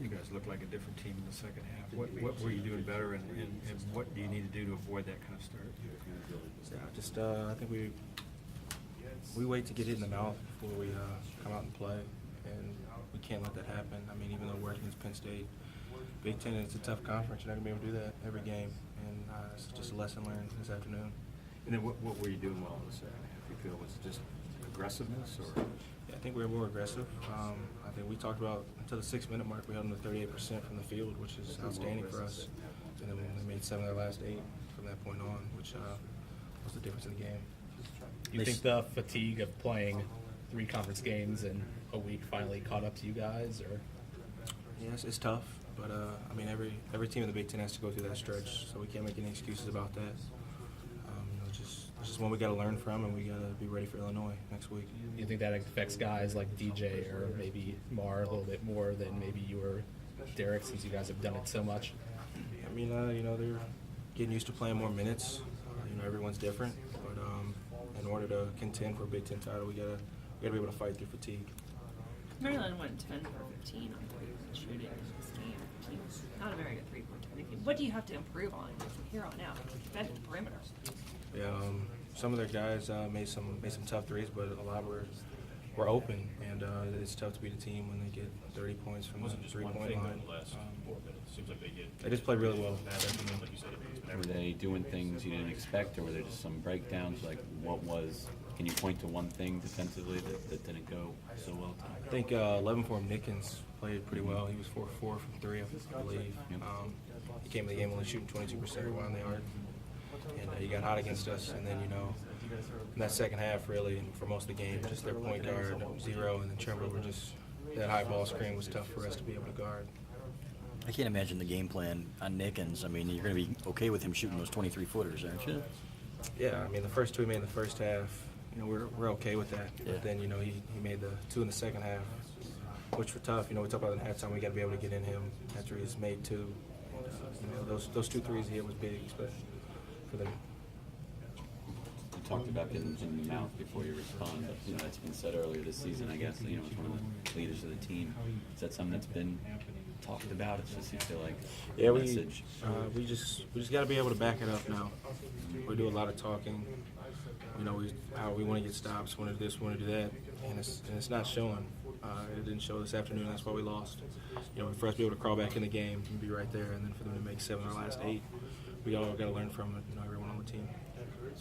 You guys look like a different team in the second half. What were you doing better, and what do you need to do to avoid that kind of start? Yeah, I think we wait to get hit in the mouth before we come out and play, and we can't let that happen. I mean, even though we're against Penn State, Big Ten, it's a tough conference. You're not going to be able to do that every game, and it's just a lesson learned this afternoon. And then what were you doing well in the second half? You feel was it just aggressiveness, or? Yeah, I think we were more aggressive. I think we talked about until the 6-minute mark, we held them to 38% from the field, which is outstanding for us. And then they made 7 of their last 8 from that point on, which was the difference in the game. You think the fatigue of playing 3 conference games in a week finally caught up to you guys, or? Yes, it's tough, but I mean, every team in the Big Ten has to go through that stretch, so we can't make any excuses about that. It's just one we got to learn from, and we got to be ready for Illinois next week. You think that affects guys like DJ or maybe Mar a little bit more than maybe you or Derek, since you guys have done it so much? I mean, they're getting used to playing more minutes. Everyone's different, but in order to contend for a Big Ten title, we gotta be able to fight through fatigue. Maryland went 10 for 15 on three-point shooting in this game. Not a very good three-point shooting. What do you have to improve on from here on out? Defend the perimeter. Yeah, some of their guys made some tough threes, but a lot were open, and it's tough to beat a team when they get 30 points from the 3-point line. Seems like They just played really well. Were they doing things you didn't expect, or were there just some breakdowns? Like, can you point to one thing defensively that didn't go so well? I think 11 for Nickens played pretty well. He was 4-4 from 3, I believe. He came in the game only shooting 22% around the arc. And he got hot against us, and then, in that second half, really, for most of the game, just their point guard, 0, and then Trimble were just, that high ball screen was tough for us to be able to guard. I can't imagine the game plan on Nickens. I mean, you're going to be okay with him shooting those 23-footers, aren't you? Yeah, I mean, the first 2 he made in the first half, we're okay with that. Yeah. But then, he made the 2 in the second half, which were tough. We talked about in halftime, we got to be able to get in him after he's made 2. Those 2 threes he hit was big, especially for them. You talked about getting in the mouth before you respond, but that's been said earlier this season. I guess as one of the leaders of the team. Is that something that's been talked about? It's just you feel like yeah, message. we just got to be able to back it up now. We do a lot of talking. How we want to get stops, want to do this, want to do that, and it's not showing. It didn't show this afternoon. That's why we lost. For us to be able to crawl back in the game and be right there, and then for them to make 7 of our last 8, we all got to learn from it. Everyone on the team.